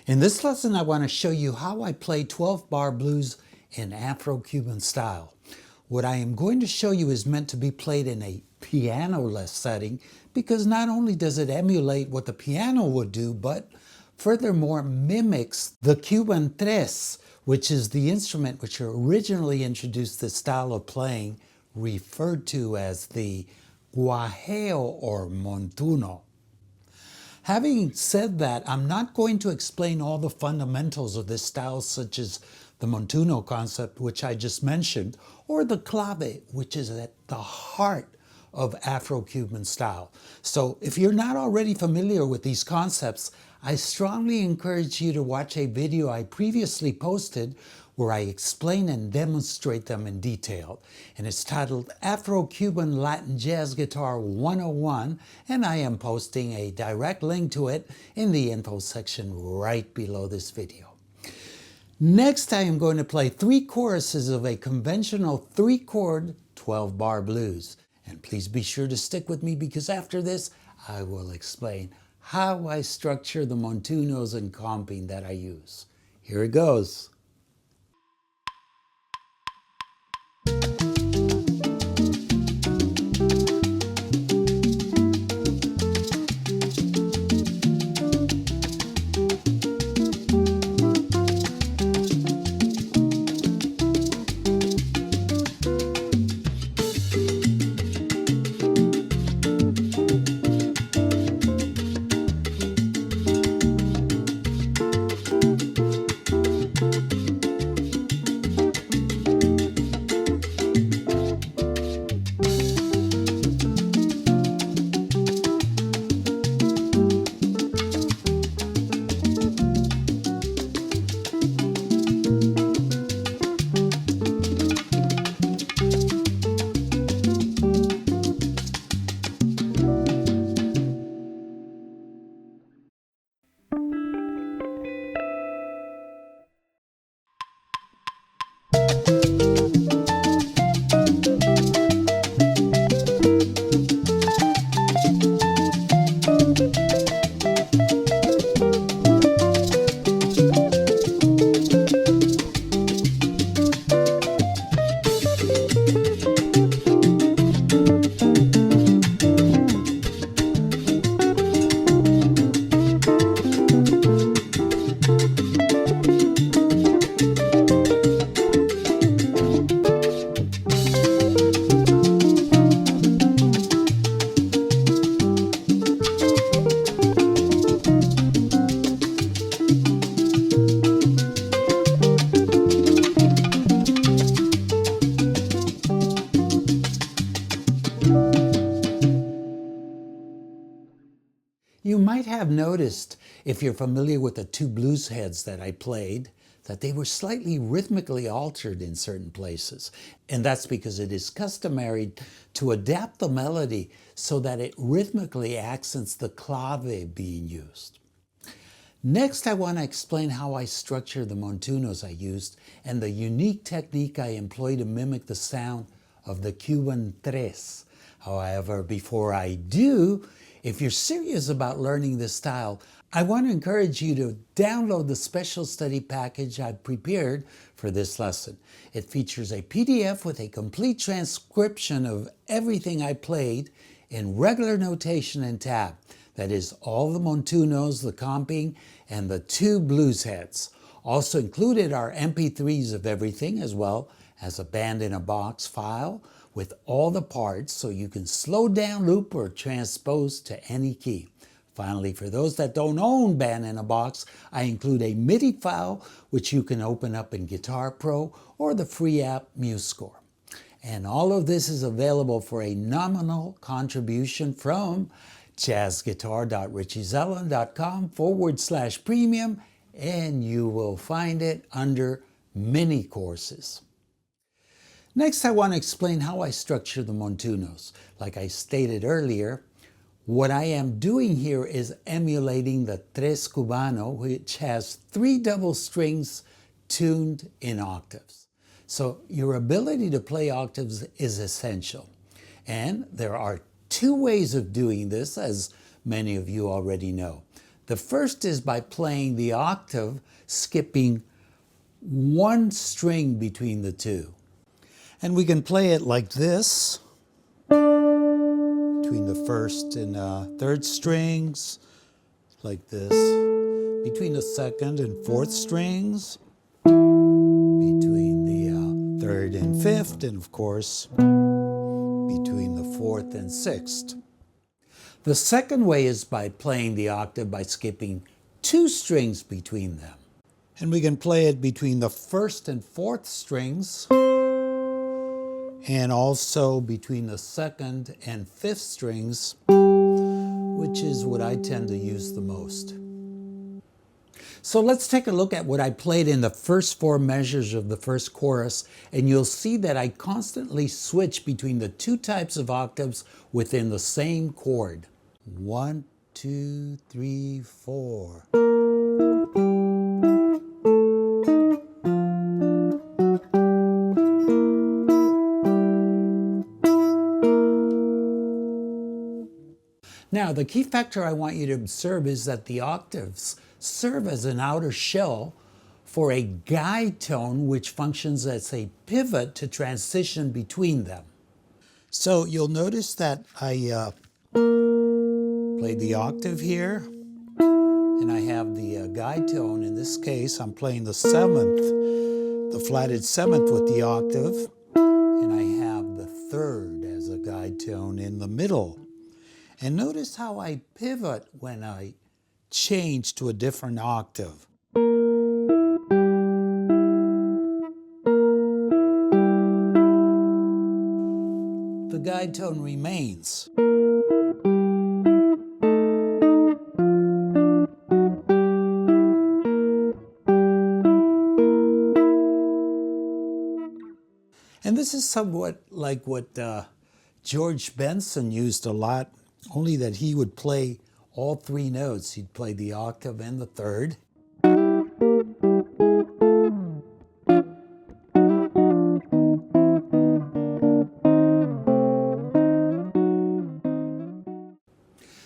In this lesson, I want to show you how I play 12-bar blues in Afro-Cuban style. What I am going to show you is meant to be played in a piano-less setting because not only does it emulate what the piano would do, but furthermore mimics the Cuban tres, which is the instrument which originally introduced this style of playing, referred to as the guajeo or montuno. Having said that, I'm not going to explain all the fundamentals of this style, such as the montuno concept, which I just mentioned, or the clave, which is at the heart of Afro-Cuban style. So if you're not already familiar with these concepts, I strongly encourage you to watch a video I previously posted where I explain and demonstrate them in detail. And it's titled Afro-Cuban Latin Jazz Guitar 101, and I am posting a direct link to it in the info section right below this video. Next, I am going to play 3 choruses of a conventional 3-chord 12-bar blues. And please be sure to stick with me because after this, I will explain how I structure the montunos and comping that I use. Here it goes. You might have noticed, if you're familiar with the 2 blues heads that I played, that they were slightly rhythmically altered in certain places. And that's because it is customary to adapt the melody so that it rhythmically accents the clave being used. Next, I want to explain how I structure the montunos I used and the unique technique I employ to mimic the sound of the Cuban tres. However, before I do, if you're serious about learning this style, I want to encourage you to download the special study package I've prepared for this lesson. It features a PDF with a complete transcription of everything I played in regular notation and tab. That is, all the montunos, the comping, and the 2 blues heads. Also included are MP3s of everything, as well as a band-in-a-box file with all the parts so you can slow down, loop, or transpose to any key. Finally, for those that don't own band-in-a-box, I include a MIDI file which you can open up in Guitar-Pro or the free app MuseScore. And all of this is available for a nominal contribution from jazzguitar.richiezelland.com/premium, and you will find it under mini courses. Next, I want to explain how I structure the montunos. Like I stated earlier, what I am doing here is emulating the tres cubano, which has 3 double strings tuned in octaves. So your ability to play octaves is essential. And there are two ways of doing this, as many of you already know. The first is by playing the octave, skipping one string between the two. And we can play it like this, between the first and third strings, like this, between the second and fourth strings, between the third and fifth, and of course, between the fourth and sixth. The second way is by playing the octave by skipping two strings between them. And we can play it between the first and fourth strings, and also between the second and fifth strings, which is what I tend to use the most. So let's take a look at what I played in the first four measures of the first chorus, and you'll see that I constantly switch between the two types of octaves within the same chord. 1, 2, 3, 4. Now, the key factor I want you to observe is that the octaves serve as an outer shell for a guide tone which functions as a pivot to transition between them. So you'll notice that I played the octave here, and I have the guide tone. In this case, I'm playing the seventh, the flatted seventh with the octave, and I have the third as a guide tone in the middle. And notice how I pivot when I change to a different octave. The guide tone remains. And this is somewhat like what George Benson used a lot, only that he would play all three notes. He'd play the octave and the third.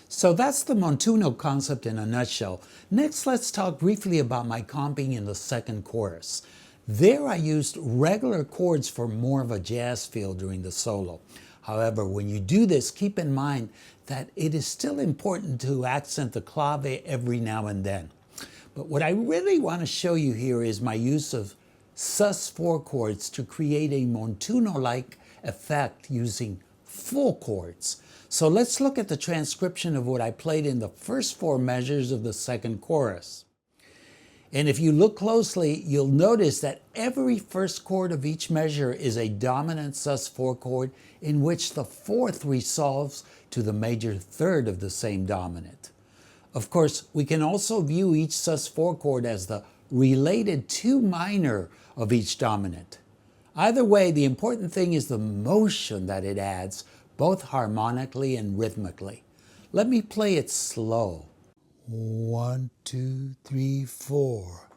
So that's the montuno concept in a nutshell. Next, let's talk briefly about my comping in the second chorus. There I used regular chords for more of a jazz feel during the solo. However, when you do this, keep in mind that it is still important to accent the clave every now and then. But what I really want to show you here is my use of sus4 chords to create a montuno-like effect using full chords. So let's look at the transcription of what I played in the first four measures of the second chorus. And if you look closely, you'll notice that every first chord of each measure is a dominant sus4 chord in which the fourth resolves to the major third of the same dominant. Of course, we can also view each sus4 chord as the related 2 minor of each dominant. Either way, the important thing is the motion that it adds, both harmonically and rhythmically. Let me play it slow. 1, 2, 3, 4.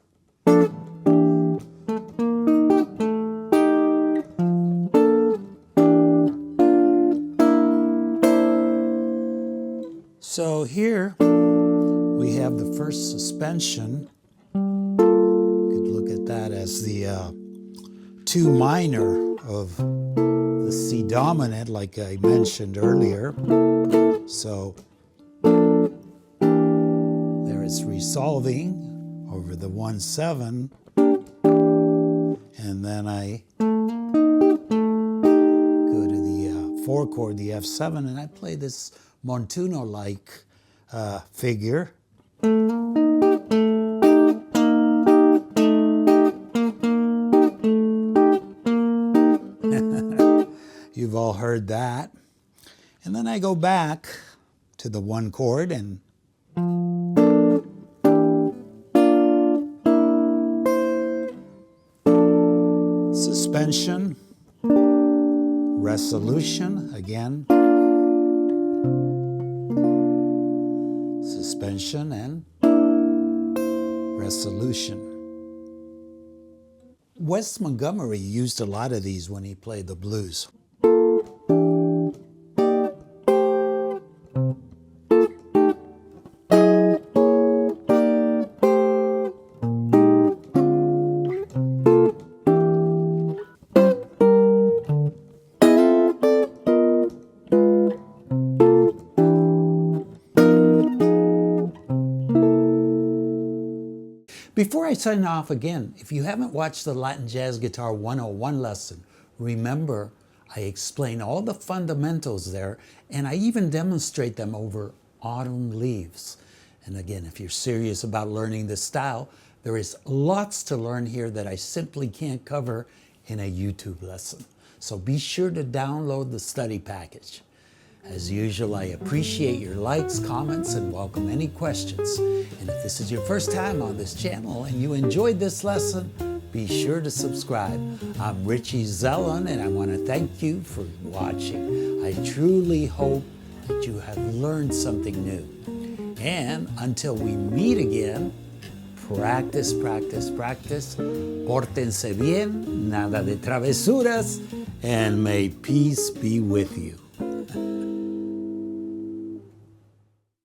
So here we have the first suspension. You could look at that as the 2 minor of the C dominant, like I mentioned earlier. So there it's resolving over the 1/7, and then I go to the 4 chord, the F7, and I play this montuno-like figure. You've all heard that. And then I go back to the 1 chord and suspension, resolution again, suspension and resolution. Wes Montgomery used a lot of these when he played the blues. Before I sign off again, if you haven't watched the Latin Jazz Guitar 101 lesson, remember I explain all the fundamentals there, and I even demonstrate them over autumn leaves. And again, if you're serious about learning this style, there is lots to learn here that I simply can't cover in a YouTube lesson. So be sure to download the study package. As usual, I appreciate your likes, comments, and welcome any questions. And if this is your first time on this channel and you enjoyed this lesson, be sure to subscribe. I'm Richie Zellin, and I want to thank you for watching. I truly hope that you have learned something new. And until we meet again, practice, practice, practice. Pórtense bien, nada de travesuras, and may peace be with you.